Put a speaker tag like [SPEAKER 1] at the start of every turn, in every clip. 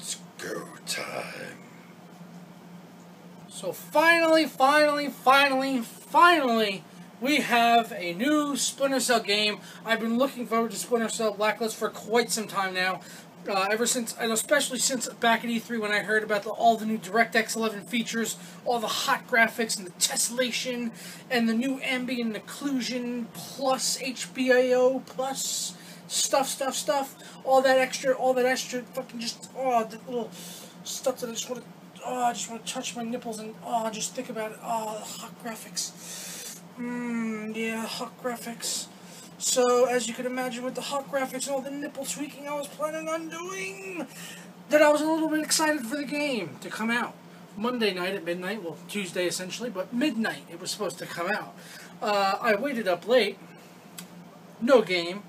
[SPEAKER 1] It's go time.
[SPEAKER 2] So finally, we have a new Splinter Cell game. I've been looking forward to Splinter Cell Blacklist for quite some time now. Ever since, and especially since back at E3 when I heard about all the new DirectX 11 features, all the hot graphics and the tessellation, and the new ambient occlusion, plus HBO, plus stuff, all that extra fucking just, the little stuff that I just want to touch my nipples and, just think about it, the hot graphics. Yeah, hot graphics. So, as you can imagine with the hot graphics and all the nipple tweaking I was planning on doing, that I was a little bit excited for the game to come out. Monday night at midnight, well, Tuesday essentially, but midnight it was supposed to come out. I waited up late, no game,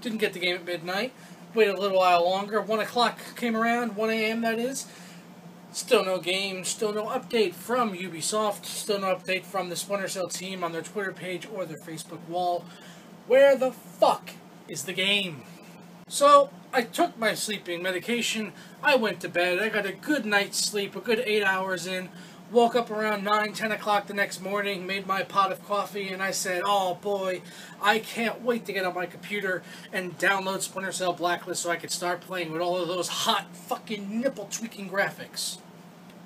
[SPEAKER 2] didn't get the game at midnight, waited a little while longer, 1 o'clock came around, 1 a.m. that is. Still no game, still no update from Ubisoft, still no update from the Splinter Cell team on their Twitter page or their Facebook wall. Where the fuck is the game? So, I took my sleeping medication, I went to bed, I got a good night's sleep, a good 8 hours in, woke up around 9, 10 o'clock the next morning, made my pot of coffee, and I said, oh boy, I can't wait to get on my computer and download Splinter Cell Blacklist so I could start playing with all of those hot fucking nipple-tweaking graphics.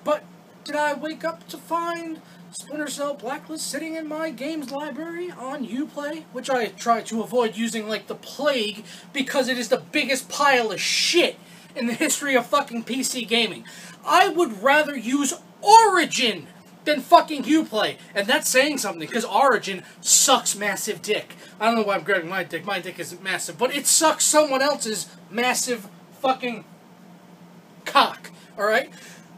[SPEAKER 2] But did I wake up to find Splinter Cell Blacklist sitting in my games library on Uplay, which I try to avoid using like the plague because it is the biggest pile of shit in the history of fucking PC gaming. I would rather use Origin than fucking Uplay, and that's saying something because Origin sucks massive dick. I don't know why I'm grabbing my dick isn't massive, but it sucks someone else's massive fucking cock, alright?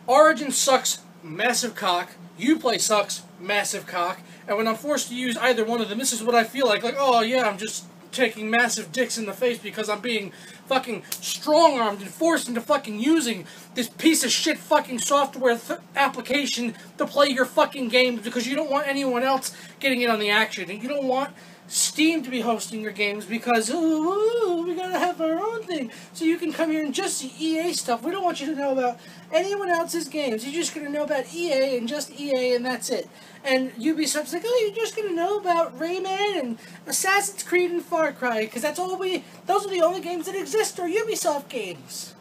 [SPEAKER 2] Origin sucks massive cock, Uplay sucks massive cock, and when I'm forced to use either one of them, this is what I feel like oh yeah, I'm just taking massive dicks in the face because I'm being fucking strong-armed and forced into fucking using this piece of shit fucking software application to play your fucking games because you don't want anyone else getting in on the action, and you don't want Steam to be hosting your games because, we gotta have our own thing, so you can come here and just see EA stuff. We don't want you to know about anyone else's games. You're just gonna know about EA and just EA, and that's it. And Ubisoft's like, oh, you're just gonna know about Rayman and Assassin's Creed and Far Cry, because those are the only games that exist, are Ubisoft games.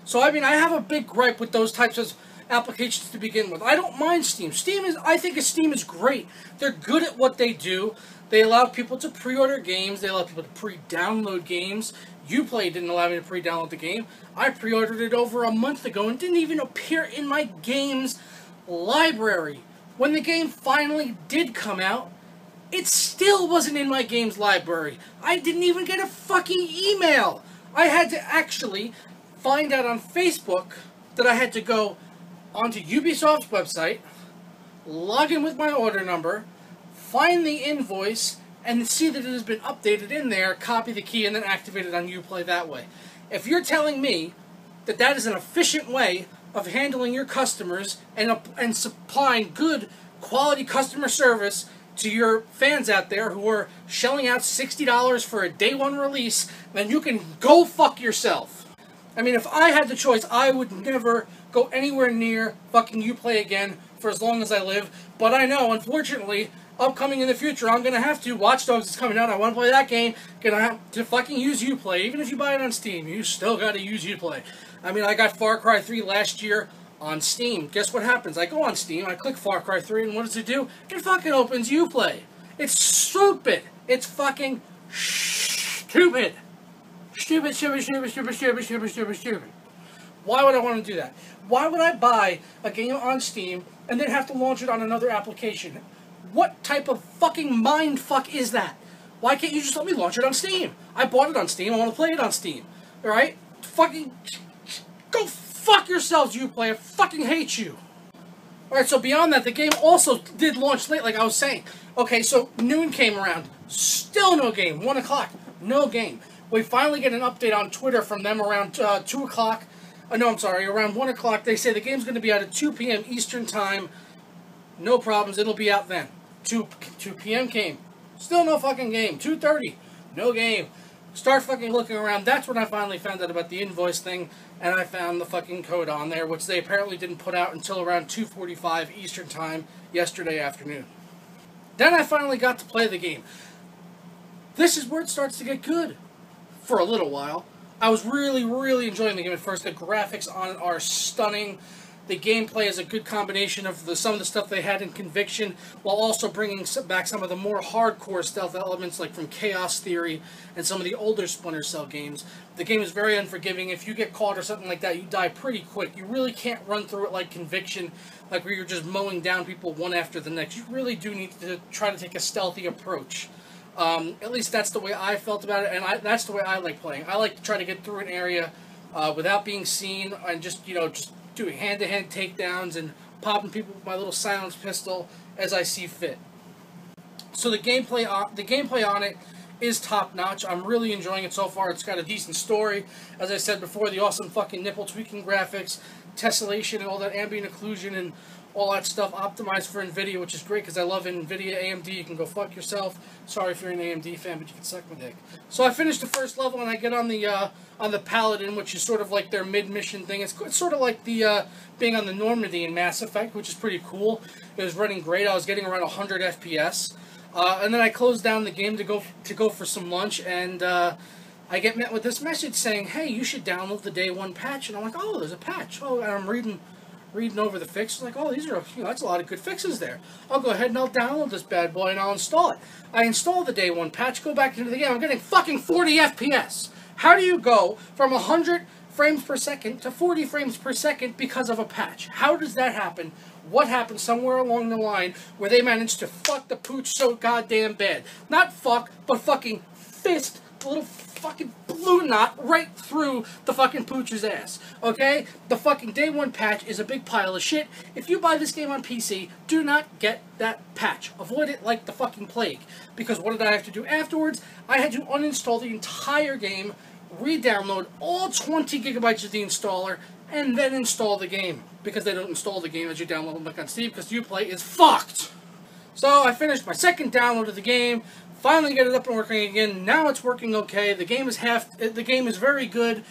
[SPEAKER 2] So, I mean, I have a big gripe with those types of applications to begin with. I don't mind Steam. I think Steam is great. They're good at what they do. They allow people to pre-order games. They allow people to pre-download games. Uplay didn't allow me to pre-download the game. I pre-ordered it over a month ago and didn't even appear in my games library. When the game finally did come out, it still wasn't in my games library. I didn't even get a fucking email. I had to actually find out on Facebook that I had to go onto Ubisoft's website, log in with my order number, find the invoice, and see that it has been updated in there, copy the key, and then activate it on Uplay that way. If you're telling me that that is an efficient way of handling your customers and supplying good quality customer service to your fans out there who are shelling out $60 for a day one release, then you can go fuck yourself. I mean, if I had the choice, I would never go anywhere near fucking Uplay again for as long as I live, but I know, unfortunately, upcoming in the future, I'm going to have to. Watch Dogs is coming out. I want to play that game. Going to have to fucking use Uplay. Even if you buy it on Steam, you still got to use Uplay. I mean, I got Far Cry 3 last year on Steam. Guess what happens? I go on Steam, I click Far Cry 3, and what does it do? It fucking opens Uplay. It's stupid. It's fucking stupid. Stupid. Why would I want to do that? Why would I buy a game on Steam and then have to launch it on another application? What type of fucking mindfuck is that? Why can't you just let me launch it on Steam? I bought it on Steam. I want to play it on Steam. Alright? Fucking go fuck yourselves, Uplay. I fucking hate you. Alright, so beyond that, the game also did launch late, like I was saying. Okay, so noon came around. Still no game. 1 o'clock. No game. We finally get an update on Twitter from them around 2 o'clock. Around 1 o'clock. They say the game's going to be out at 2 p.m. Eastern Time. No problems, it'll be out then. 2 p.m. came. Still no fucking game. 2:30. No game. Start fucking looking around. That's when I finally found out about the invoice thing, and I found the fucking code on there, which they apparently didn't put out until around 2:45 Eastern Time yesterday afternoon. Then I finally got to play the game. This is where it starts to get good. For a little while. I was really, really enjoying the game at first. The graphics on it are stunning. The gameplay is a good combination of some of the stuff they had in Conviction, while also bringing back some of the more hardcore stealth elements, like from Chaos Theory and some of the older Splinter Cell games. The game is very unforgiving. If you get caught or something like that, you die pretty quick. You really can't run through it like Conviction, like where you're just mowing down people one after the next. You really do need to try to take a stealthy approach. At least that's the way I felt about it, and that's the way I like playing. I like to try to get through an area without being seen, and just doing hand-to-hand takedowns and popping people with my little silenced pistol as I see fit. So the gameplay on it is top-notch. I'm really enjoying it so far. It's got a decent story. As I said before, the awesome fucking nipple-tweaking graphics, tessellation, and all that ambient occlusion, and all that stuff optimized for NVIDIA, which is great because I love NVIDIA. AMD, you can go fuck yourself. Sorry if you're an AMD fan, but you can suck my dick. So I finished the first level, and I get on the Paladin, which is sort of like their mid-mission thing. It's sort of like the being on the Normandy in Mass Effect, which is pretty cool. It was running great. I was getting around 100 FPS. And then I closed down the game to go for some lunch, and I get met with this message saying, "Hey, you should download the Day 1 patch." And I'm like, "Oh, there's a patch." Oh, and I'm reading over the fixes, like, oh, these are, that's a lot of good fixes there. I'll go ahead and I'll download this bad boy and I'll install it. I install the Day 1 patch, go back into the game, I'm getting fucking 40 FPS. How do you go from 100 frames per second to 40 frames per second because of a patch? How does that happen? What happened somewhere along the line where they managed to fuck the pooch so goddamn bad? Not fuck, but fucking fist the little fucking blue knot right through the fucking pooch's ass, okay? The fucking Day 1 patch is a big pile of shit. If you buy this game on PC, do not get that patch. Avoid it like the fucking plague. Because what did I have to do afterwards? I had to uninstall the entire game, re-download all 20 gigabytes of the installer, and then install the game. Because they don't install the game as you download them like on Steam, because Uplay is fucked! So I finished my second download of the game, finally get it up and working again. Now it's working okay. The game is very good.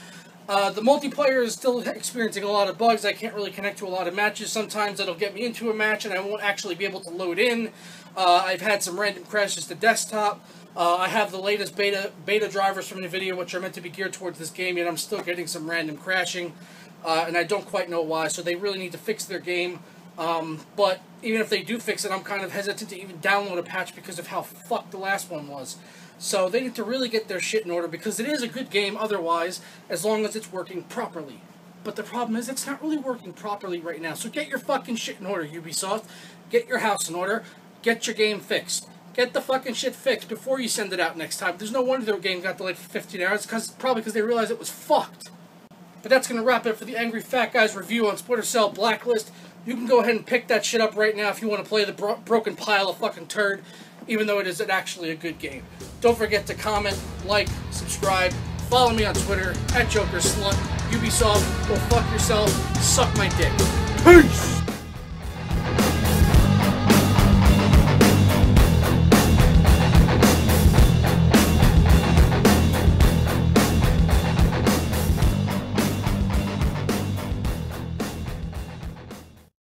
[SPEAKER 2] The multiplayer is still experiencing a lot of bugs. I can't really connect to a lot of matches. Sometimes it'll get me into a match and I won't actually be able to load in. I've had some random crashes to desktop. I have the latest beta drivers from NVIDIA, which are meant to be geared towards this game, yet I'm still getting some random crashing, and I don't quite know why. So they really need to fix their game. But even if they do fix it, I'm kind of hesitant to even download a patch because of how fucked the last one was. So they need to really get their shit in order, because it is a good game otherwise, as long as it's working properly. But the problem is, it's not really working properly right now. So get your fucking shit in order, Ubisoft. Get your house in order. Get your game fixed. Get the fucking shit fixed before you send it out next time. There's no wonder their game got delayed for 15 hours, probably because they realized it was fucked. But that's going to wrap it up for the Angry Fat Guy's review on Splinter Cell Blacklist. You can go ahead and pick that shit up right now if you want to play the broken pile of fucking turd, even though it is actually a good game. Don't forget to comment, like, subscribe, follow me on Twitter, @JokerSlut, Ubisoft, go fuck yourself, suck my dick. Peace!